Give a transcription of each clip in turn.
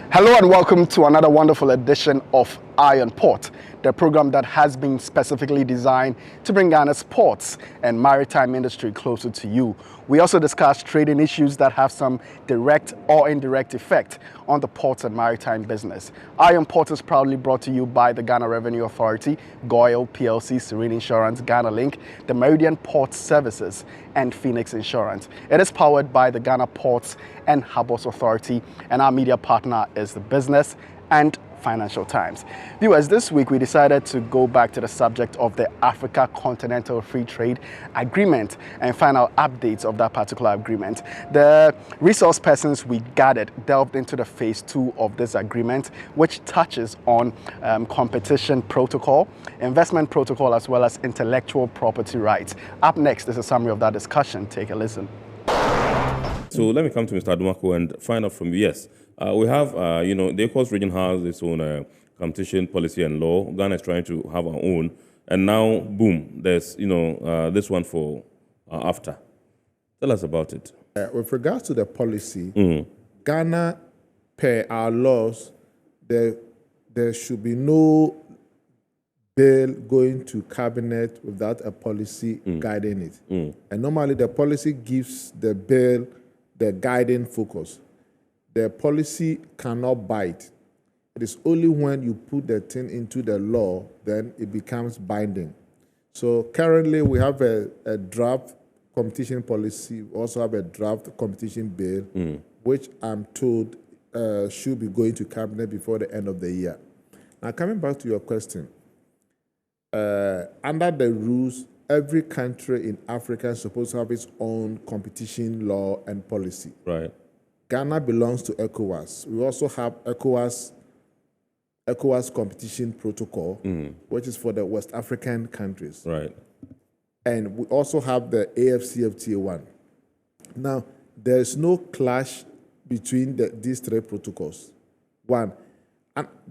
Hello and welcome to another wonderful edition of Eye on Port, the program that has been specifically designed to bring Ghana's ports and maritime industry closer to you. We also discuss trading issues that have some direct or indirect effect on the ports and maritime business. Eye on Port is proudly brought to you by the Ghana Revenue Authority, Goyle PLC, Serene Insurance, Ghana Link, the Meridian Port Services, and Phoenix Insurance. It is powered by the Ghana Ports and Harbours Authority, and our media partner is the Business and Financial Times. Viewers, this week we decided to go back to the subject of the Africa Continental Free Trade Agreement and find out updates of that particular agreement. The resource persons we gathered delved into the phase 2 of this agreement, which touches on competition protocol, investment protocol, as well as intellectual property rights. Up next is a summary of that discussion. Take a listen. So let me come to Mr. Adumako and find out from you. Yes, we have, the ECOWAS region has its own competition policy and law. Ghana is trying to have our own. And now, boom, there's, this one for after. Tell us about it. With regards to the policy, Ghana, per our laws, there should be no bill going to cabinet without a policy guiding it. And normally the policy gives the bill the guiding focus. The policy cannot bite. It is only when you put the thing into the law, then it becomes binding. So currently we have a draft competition policy. We also have a draft competition bill, which I'm told should be going to cabinet before the end of the year. Now coming back to your question, under the rules, every country in Africa is supposed to have its own competition law and policy. Right. Ghana belongs to ECOWAS. We also have ECOWAS competition protocol, which is for the West African countries. Right. And we also have the AFCFTA one. Now, there is no clash between these three protocols. One,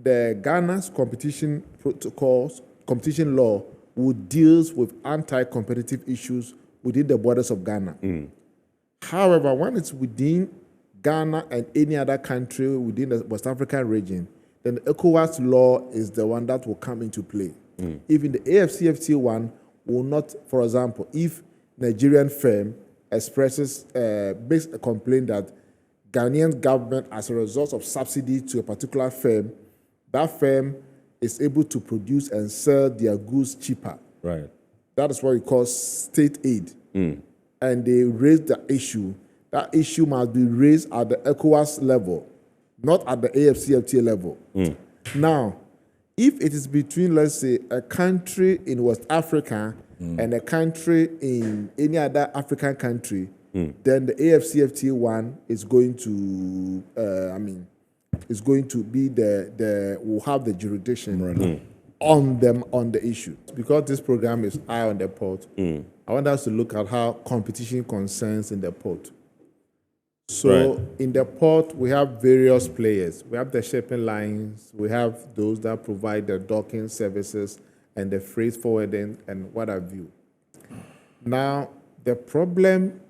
the Ghana's competition protocols, competition law, would deal with anti-competitive issues within the borders of Ghana. However, when it's within Ghana and any other country within the West African region, then the ECOWAS law is the one that will come into play. Even the AFCFTA one will not, for example, if Nigerian firm expresses, makes a complaint that Ghanaian government, as a result of subsidy to a particular firm, that firm is able to produce and sell their goods cheaper. Right. That is what we call state aid. And they raise the issue. That issue must be raised at the ECOWAS level, not at the AFCFTA level. Now, if it is between, let's say, a country in West Africa and a country in any other African country, then the AFCFTA one is going to, is going to be will have the jurisdiction on them on the issue. Because this program is Eye on the Port, I want us to look at how competition concerns in the port. So in the port, we have various players. We have the shipping lines, we have those that provide the docking services and the freight forwarding and what have you. Now, the problem,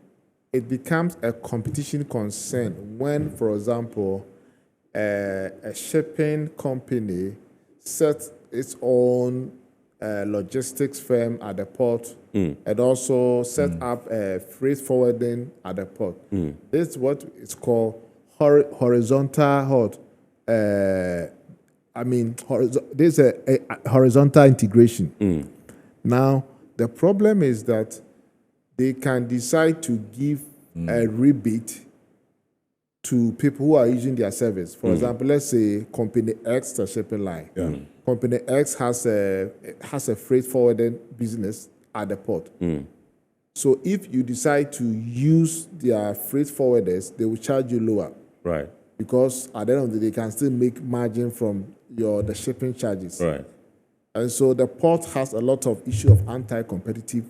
it becomes a competition concern when, for example, a shipping company sets its own logistics firm at the port and also set up a freight forwarding at the port. This is what is called horizontal. There's a horizontal integration. Now, the problem is that they can decide to give a rebate to people who are using their service. For example, let's say Company X, the shipping line. Company X has a freight forwarding business at the port. So if you decide to use their freight forwarders, they will charge you lower. Right. Because at the end of the day, they can still make margin from the shipping charges. Right. And so the port has a lot of issue of anti-competitive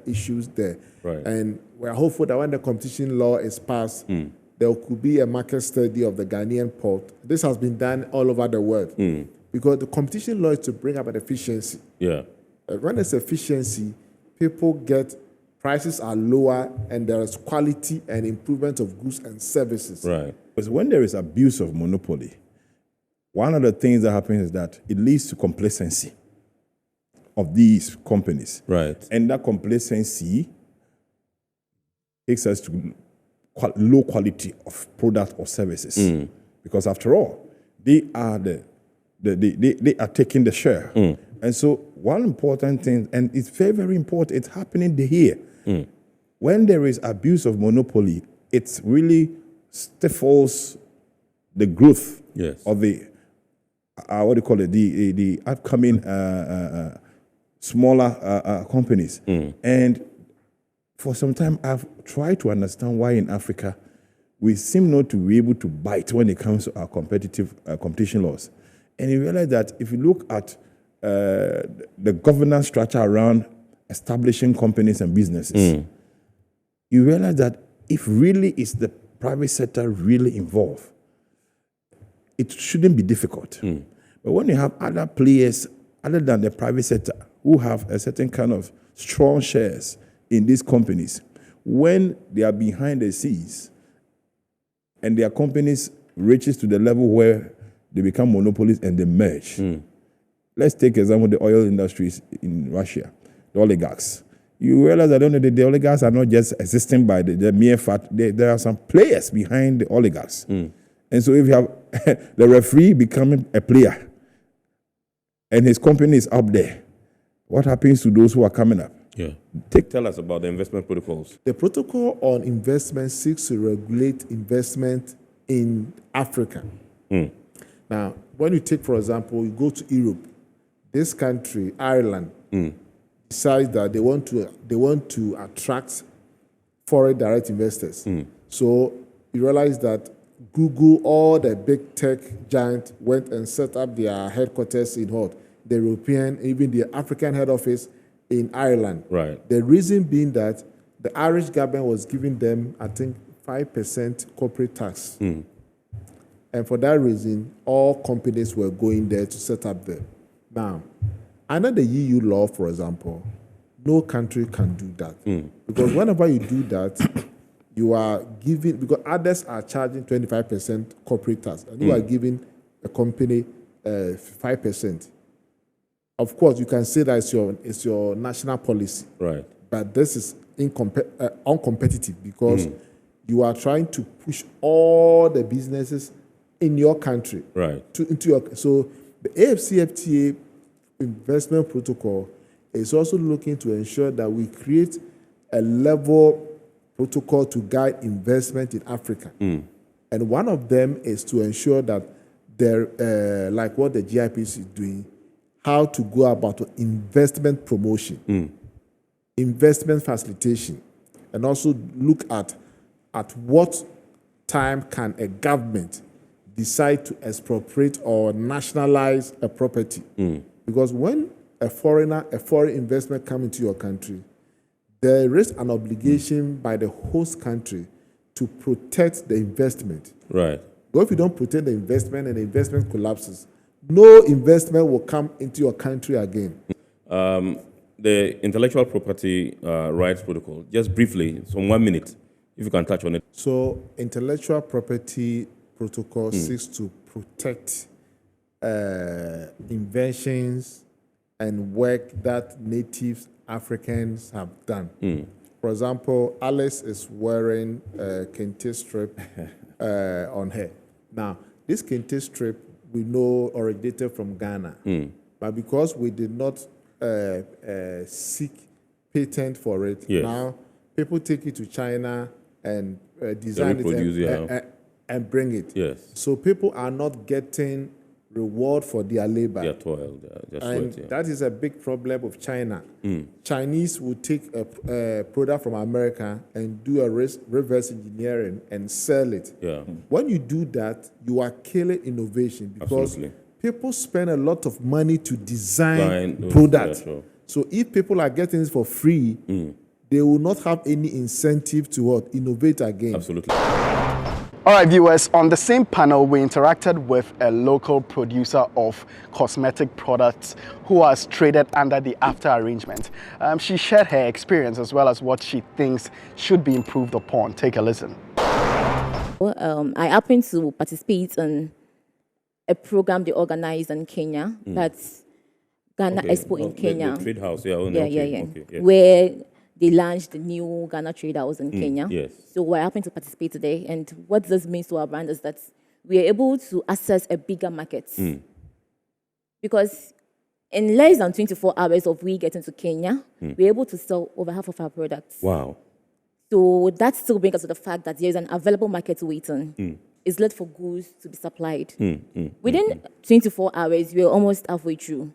issues there. Right. And we're hopeful that when the competition law is passed, there could be a market study of the Ghanaian port. This has been done all over the world. Because the competition law is to bring about efficiency. Yeah. When there's efficiency, people get prices are lower, and there is quality and improvement of goods and services. Right. Because when there is abuse of monopoly, one of the things that happens is that it leads to complacency of these companies. Right. And that complacency takes us to low quality of product or services. Because after all, they are they are taking the share. And so one important thing, and it's very, very important, it's happening here. When there is abuse of monopoly, it really stifles the growth of the what do you call it, the upcoming smaller companies. And for some time, I've tried to understand why in Africa we seem not to be able to bite when it comes to our competition laws. And you realize that if you look at the governance structure around establishing companies and businesses, you realize that if really is the private sector really involved, it shouldn't be difficult. But when you have other players other than the private sector who have a certain kind of strong shares in these companies, when they are behind the scenes and their companies reaches to the level where they become monopolies and they merge. Let's take example the oil industries in Russia, the oligarchs. You realize that the oligarchs are not just existing by the mere fact, there are some players behind the oligarchs. And so if you have the referee becoming a player and his company is up there, what happens to those who are coming up? Tell us about the investment protocols. The protocol on investment seeks to regulate investment in Africa. Now, when you take, for example, you go to Europe, this country, Ireland, decides that they want to attract foreign direct investors. So you realize that Google, all the big tech giants, went and set up their headquarters in the European, even the African head office in Ireland. Right. The reason being that the Irish government was giving them, I think, 5% corporate tax. And for that reason, all companies were going there to set up there. Now, under the EU law, for example, no country can do that. Because whenever you do that, you are giving, because others are charging 25% corporate tax, and you are giving a company 5%. Of course, you can say that it's your national policy. Right. But this is uncompetitive because you are trying to push all the businesses in your country into your. So the AFCFTA investment protocol is also looking to ensure that we create a level protocol to guide investment in Africa. And one of them is to ensure that there, like what the GIPC is doing, how to go about investment promotion, investment facilitation, and also look at what time can a government decide to expropriate or nationalize a property. Because when a foreign investment comes into your country, there is an obligation by the host country to protect the investment. Right. But if you don't protect the investment and the investment collapses, no investment will come into your country again. The intellectual property rights protocol, just briefly, so 1 minute, if you can touch on it. So, intellectual property protocol seeks to protect inventions and work that native Africans have done. For example, Alice is wearing a kente strip on her. Now, this kente strip we know originated from Ghana, but because we did not seek patent for it, now people take it to China and design it and bring it. Yes. So people are not getting reward for their labor. Their toil, That is a big problem of China. Chinese will take a product from America and do a reverse engineering and sell it. When you do that, you are killing innovation because people spend a lot of money to design products. So if people are getting it for free, they will not have any incentive to innovate again. Absolutely. All right, viewers, on the same panel, we interacted with a local producer of cosmetic products who has traded under the AFTA arrangement. She shared her experience as well as what she thinks should be improved upon. Take a listen. I happened to participate in a program they organized in Kenya, that's Ghana Expo in Kenya. The trade house, yeah. Okay, yes. Where they launched the new Ghana Trade House in Kenya. Yes. So we're happy to participate today. And what this means to our brand is that we are able to access a bigger market. Because in less than 24 hours of we getting to Kenya, we're able to sell over half of our products. Wow. So that still brings us to the fact that there's an available market waiting. It's left for goods to be supplied. Within 24 hours, we're almost halfway through.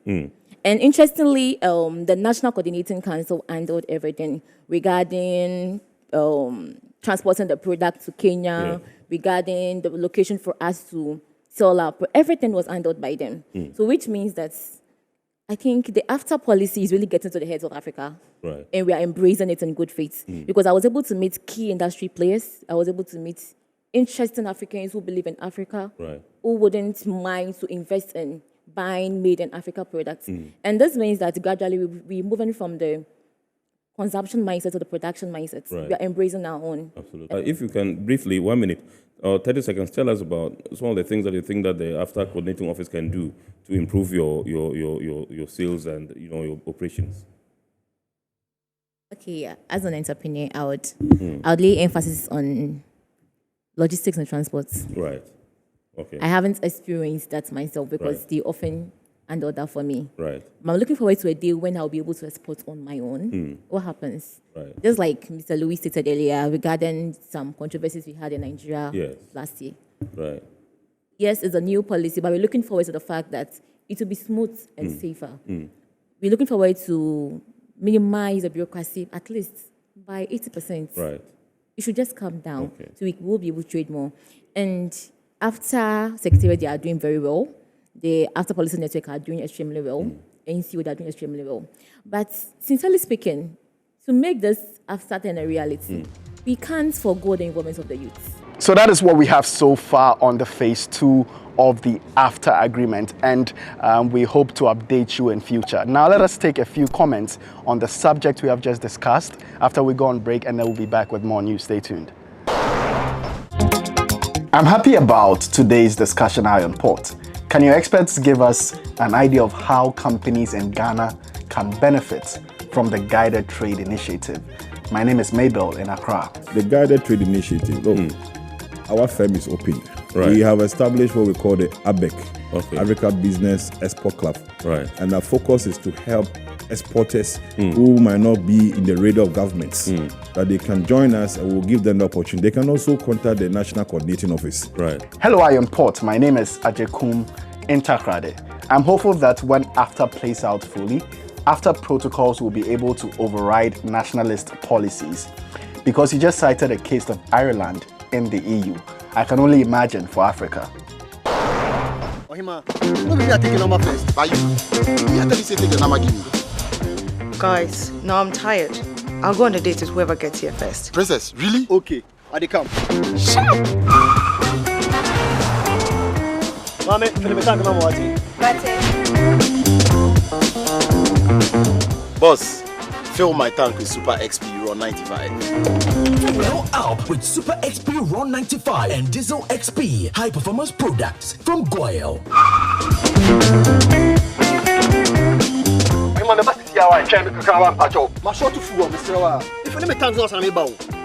And interestingly, the National Coordinating Council handled everything regarding transporting the product to Kenya, regarding the location for us to sell our product. Everything was handled by them. So which means that I think the AFTA policy is really getting to the heads of Africa. Right. And we are embracing it in good faith. Because I was able to meet key industry players. I was able to meet interesting Africans who believe in Africa, who wouldn't mind to invest in buying made in Africa products. And this means that gradually we're moving from the consumption mindset to the production mindset. We are embracing our own. Absolutely. If you can briefly, 1 minute or 30 seconds, tell us about some of the things that you think that the AFTA coordinating office can do to improve your sales and your operations. Okay, as an entrepreneur, I would lay emphasis on logistics and transport. Right. Okay. I haven't experienced that myself because they often handle that for me. Right. But I'm looking forward to a day when I'll be able to export on my own. What happens? Right. Just like Mr. Louis stated earlier regarding some controversies we had in Nigeria last year. Right. Yes, it's a new policy, but we're looking forward to the fact that it will be smooth and safer. We're looking forward to minimize the bureaucracy at least by 80%. Right. It should just come down so we will be able to trade more. And after Secretariat, they are doing very well. The After Policy Network are doing extremely well. NCO, they are doing extremely well. But sincerely speaking, to make this after thing a reality, we can't forgo the involvement of the youth. So that is what we have so far on the phase 2 of the AFTA agreement, and we hope to update you in future. Now let us take a few comments on the subject we have just discussed after we go on break, and then we'll be back with more news. Stay tuned. I'm happy about today's discussion, Iron Port. Can your experts give us an idea of how companies in Ghana can benefit from the Guided Trade Initiative? My name is Mabel in Accra. The Guided Trade Initiative, our firm is open. We have established what we call the ABEC, Africa Business Export Club. And our focus is to help exporters who might not be in the radar of governments, that they can join us and we'll give them the opportunity. They can also contact the National Coordinating Office. Hello, Iron Port. My name is Ajekum Intakrade. I'm hopeful that when AFTA plays out fully, AFTA protocols will be able to override nationalist policies. Because you just cited a case of Ireland in the EU. I can only imagine for Africa. Guys, now I'm tired. I'll go on a date with whoever gets here first. Princess, really? Okay, I dey come. Shut up! Mame, Boss, fill my tank with Super XP Raw 95. Well up with Super XP Raw 95 and Diesel XP high performance products from Goyle.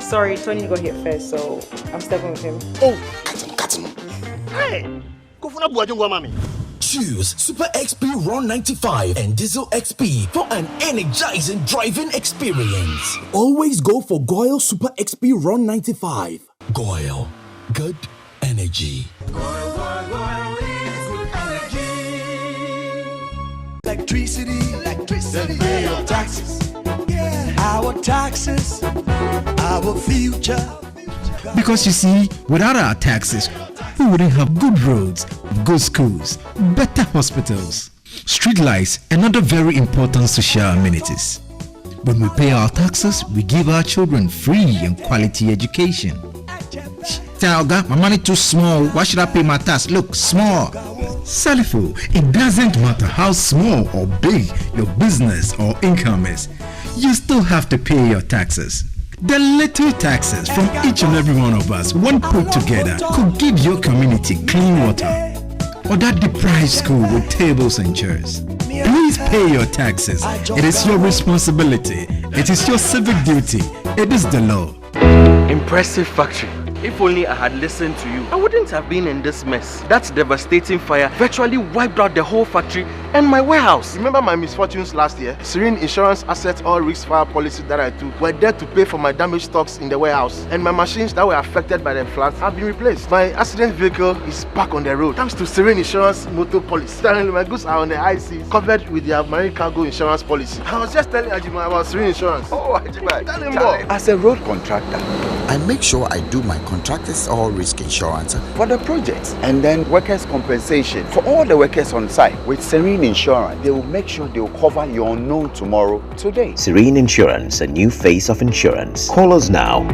Sorry, Tony got here first, so I'm stepping with him. Oh, cut him. Hey, go for na buajungwa mami. Choose Super XP Raw 95 and Diesel XP for an energizing driving experience. Always go for Goyle Super XP Raw 95. Goyle, good energy. Electricity, then pay your taxes. Yeah. Our taxes, our future. Because you see, without our taxes, we wouldn't have good roads, good schools, better hospitals, street lights, and other very important social amenities. When we pay our taxes, we give our children free and quality education. Tell Oga, my money too small. Why should I pay my tax? Look, small. Salifo, it doesn't matter how small or big your business or income is. You still have to pay your taxes. The little taxes from each and every one of us, when put together, could give your community clean water or that deprived school with tables and chairs. Please pay your taxes. It is your responsibility. It is your civic duty. It is the law. Impressive factory. If only I had listened to you, I wouldn't have been in this mess. That devastating fire virtually wiped out the whole factory and my warehouse. Remember my misfortunes last year? Serene Insurance Asset All Risk Fire policy that I took were there to pay for my damaged stocks in the warehouse. And my machines that were affected by the floods have been replaced. My accident vehicle is back on the road thanks to Serene Insurance motor policy. Currently, my goods are on the high seas, covered with their marine cargo insurance policy. I was just telling Ajima about Serene Insurance. Oh, Ajima, tell him more. As a road contractor, I make sure I do my contractors all risk insurance for the projects and then workers' compensation for all the workers on site. With Serene Insurance, they will make sure they will cover your unknown tomorrow today. Serene Insurance, a new face of insurance. Call us now.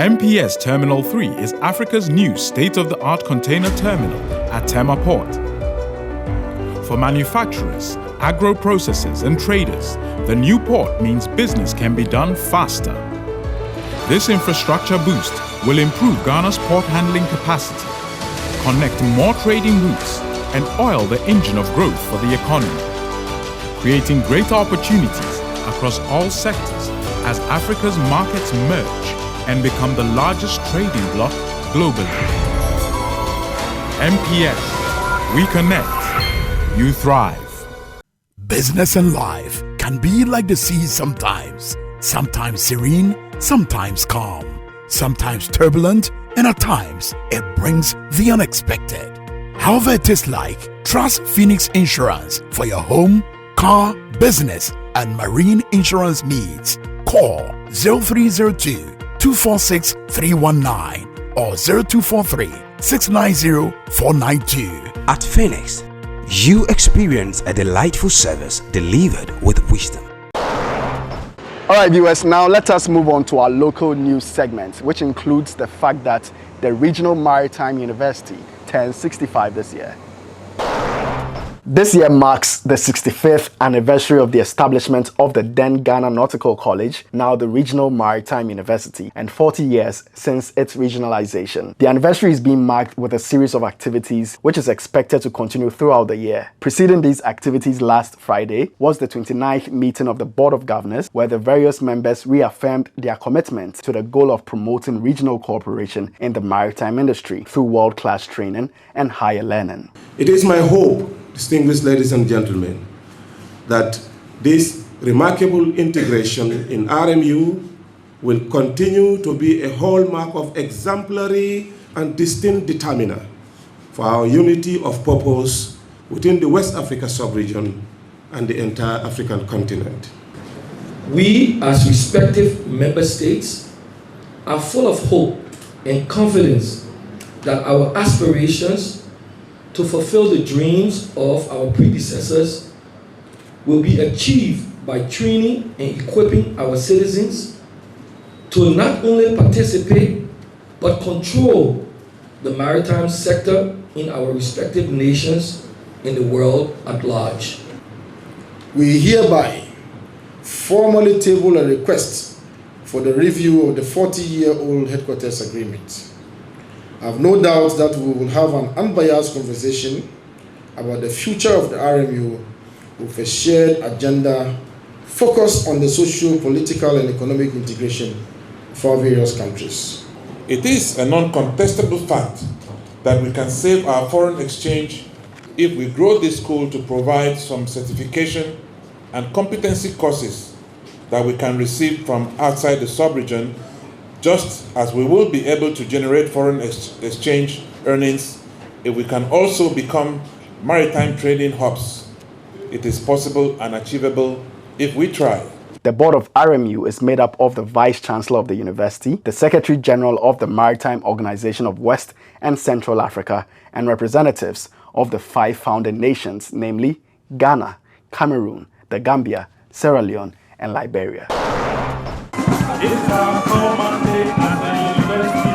MPS Terminal 3 is Africa's new state-of-the-art container terminal at Tema Port. For manufacturers, agro-processors and traders, the new port means business can be done faster. This infrastructure boost will improve Ghana's port handling capacity, connect more trading routes, and oil the engine of growth for the economy, creating greater opportunities across all sectors as Africa's markets merge and become the largest trading bloc globally. MPS, we connect, you thrive. Business and life can be like the sea sometimes. Sometimes serene, sometimes calm, sometimes turbulent, and at times it brings the unexpected. However it is like, trust Phoenix Insurance for your home, car, business, and marine insurance needs. Call 0302 246 319 or 0243 690 492. At Phoenix, you experience a delightful service delivered with wisdom. All right, viewers, now let us move on to our local news segment, which includes the fact that the Regional Maritime University turns 65 this year. This year marks the 65th anniversary of the establishment of the then Ghana Nautical College, now the Regional Maritime University, and 40 years since its regionalization. The anniversary is being marked with a series of activities which is expected to continue throughout the year. Preceding these activities last Friday was the 29th meeting of the Board of Governors, where the various members reaffirmed their commitment to the goal of promoting regional cooperation in the maritime industry through world-class training and higher learning. It is my hope, distinguished ladies and gentlemen, that this remarkable integration in RMU will continue to be a hallmark of exemplary and distinct determiner for our unity of purpose within the West Africa sub-region and the entire African continent. We, as respective member states, are full of hope and confidence that our aspirations to fulfill the dreams of our predecessors will be achieved by training and equipping our citizens to not only participate but control the maritime sector in our respective nations in the world at large. We hereby formally table a request for the review of the 40-year-old headquarters agreement. I have no doubt that we will have an unbiased conversation about the future of the RMU with a shared agenda focused on the social, political, and economic integration for various countries. It is a non-contestable fact that we can save our foreign exchange if we grow this school to provide some certification and competency courses that we can receive from outside the sub-region just as we will be able to generate foreign exchange earnings if we can also become maritime trading hubs. It is possible and achievable if we try. The board of RMU is made up of the Vice Chancellor of the University, the Secretary General of the Maritime Organization of West and Central Africa, and representatives of the 5 founding nations, namely Ghana, Cameroon, the Gambia, Sierra Leone, and Liberia. It's our common day at the university,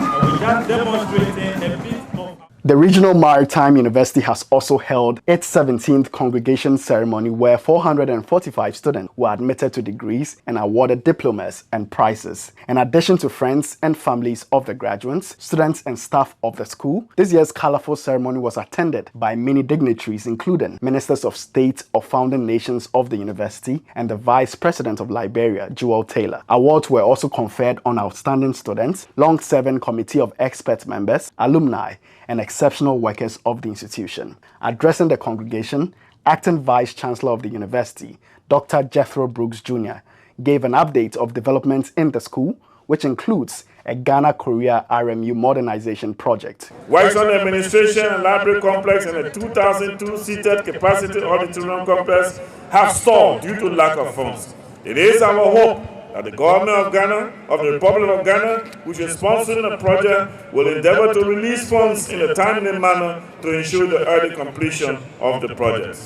and we are demonstrating a bit of... The Regional Maritime University has also held its 17th Congregation ceremony where 445 students were admitted to degrees and awarded diplomas and prizes. In addition to friends and families of the graduates, students and staff of the school, this year's colorful ceremony was attended by many dignitaries including Ministers of State of founding nations of the university and the Vice President of Liberia, Joel Taylor. Awards were also conferred on outstanding students, long-serving committee of expert members, alumni, and exceptional workers of the institution. Addressing the congregation, Acting Vice Chancellor of the University, Dr. Jethro Brooks Jr., gave an update of developments in the school, which includes a Ghana-Korea RMU modernization project. Waxon Administration and Library Complex and a 2,002-seated capacity auditorium complex have stalled due to lack of funds. It is our hope that the government of Ghana, of the Republic of Ghana, which is sponsoring the project, will endeavor to release funds in a timely manner to ensure the early completion of the project.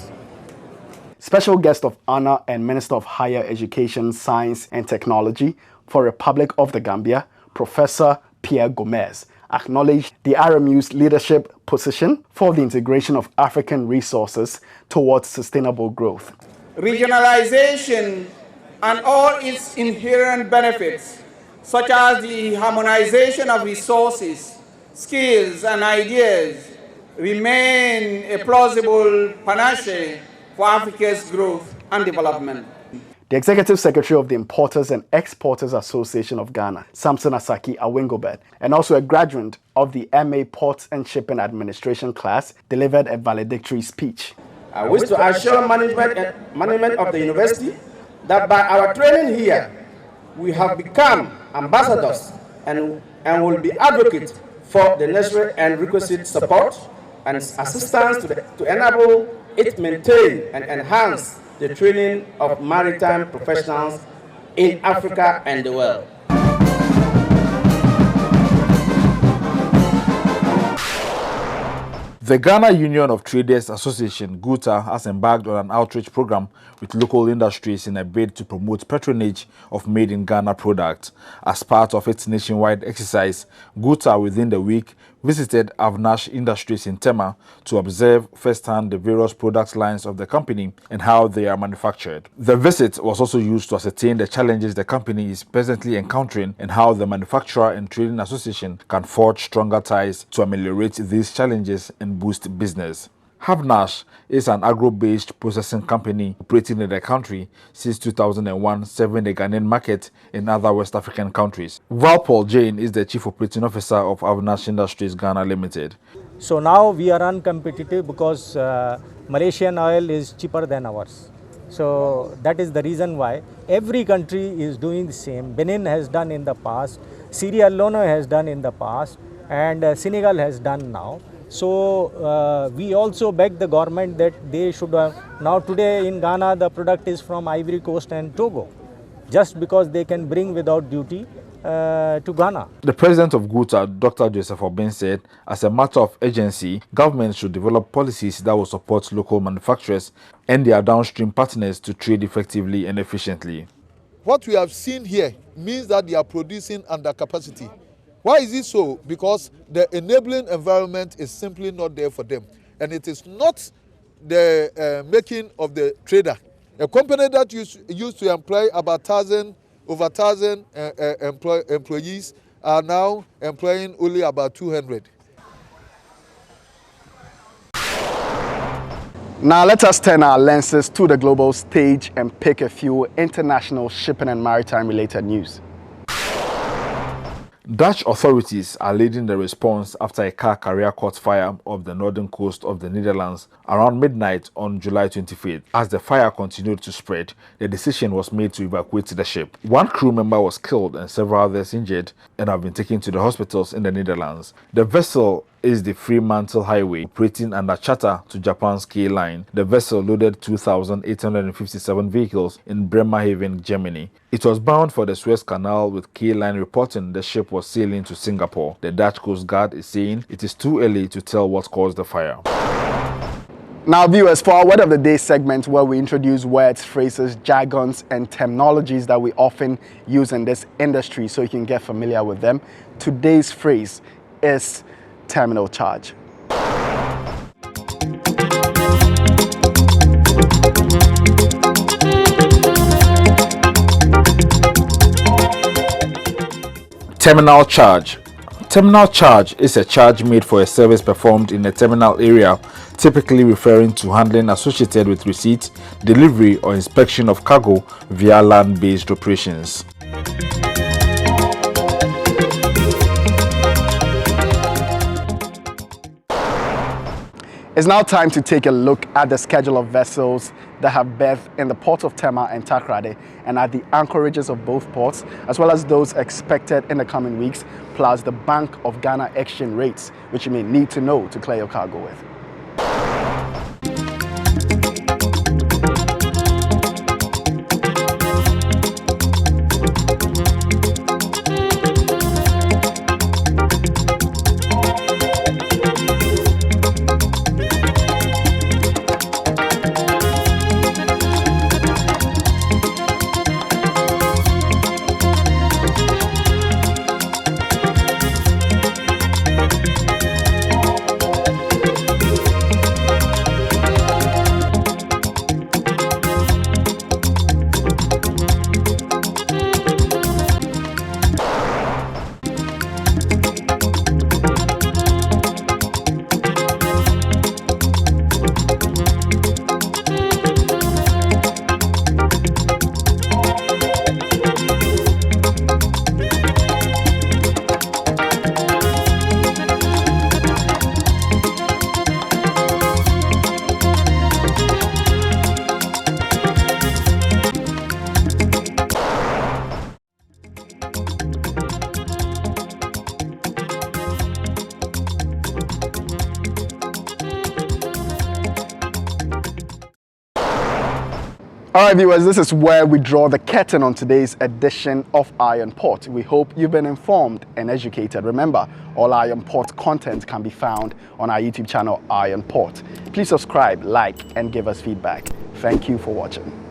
Special guest of honor and Minister of Higher Education, Science and Technology for Republic of the Gambia, Professor Pierre Gomez, acknowledged the RMU's leadership position for the integration of African resources towards sustainable growth. Regionalization and all its inherent benefits, such as the harmonization of resources, skills, and ideas, remain a plausible panacea for Africa's growth and development. The Executive Secretary of the Importers and Exporters Association of Ghana, Samson Asaki Awingobet, and also a graduate of the MA Ports and Shipping Administration class, delivered a valedictory speech. I wish to assure management of the university that by our training here, we have become ambassadors and will be advocates for the necessary and requisite support and assistance to enable it maintain and enhance the training of maritime professionals in Africa and the world. The Ghana Union of Traders Association, GUTA, has embarked on an outreach program with local industries in a bid to promote patronage of made-in-Ghana products. As part of its nationwide exercise, GUTA within the week visited Avnash Industries in Tema to observe firsthand the various product lines of the company and how they are manufactured. The visit was also used to ascertain the challenges the company is presently encountering and how the Manufacturer and Trading Association can forge stronger ties to ameliorate these challenges and boost business. Avnash is an agro-based processing company operating in the country since 2001, serving the Ghanaian market in other West African countries. Valpaul Jane is the Chief Operating Officer of Avnash Industries Ghana Limited. So now we are uncompetitive because Malaysian oil is cheaper than ours. So that is the reason why every country is doing the same. Benin has done in the past, Sierra Leone has done in the past, and Senegal has done now. So we also beg the government that they should now today in Ghana the product is from Ivory Coast and Togo, just because they can bring without duty to Ghana. The president of GUTA, Dr. Joseph Obin, said, as a matter of urgency, government should develop policies that will support local manufacturers and their downstream partners to trade effectively and efficiently. What we have seen here means that they are producing under capacity. Why is it so? Because the enabling environment is simply not there for them. And it is not the making of the trader. A company that used to employ about over 1,000 employees are now employing only about 200. Now let us turn our lenses to the global stage and pick a few international shipping and maritime related news. Dutch authorities are leading the response after a car carrier caught fire off the northern coast of the Netherlands around midnight on July 25th. As the fire continued to spread, the decision was made to evacuate the ship. One crew member was killed and several others injured and have been taken to the hospitals in the Netherlands. The vessel is the Fremantle Highway, operating under charter to Japan's K Line. The vessel loaded 2,857 vehicles in Bremerhaven, Germany. It was bound for the Suez Canal, with K Line reporting the ship was sailing to Singapore. The Dutch Coast Guard is saying it is too early to tell what caused the fire. Now, viewers, for our Word of the Day segment, where we introduce words, phrases, jargons, and terminologies that we often use in this industry so you can get familiar with them, today's phrase is terminal charge. Terminal charge. Terminal charge is a charge made for a service performed in a terminal area, typically referring to handling associated with receipt, delivery, or inspection of cargo via land-based operations. It's now time to take a look at the schedule of vessels that have berthed in the ports of Tema and Takoradi and at the anchorages of both ports, as well as those expected in the coming weeks, plus the Bank of Ghana exchange rates, which you may need to know to clear your cargo with. All right, viewers, this is where we draw the curtain on today's edition of Iron Port. We hope you've been informed and educated. Remember, all Iron Port content can be found on our YouTube channel, Iron Port. Please subscribe, like, and give us feedback. Thank you for watching.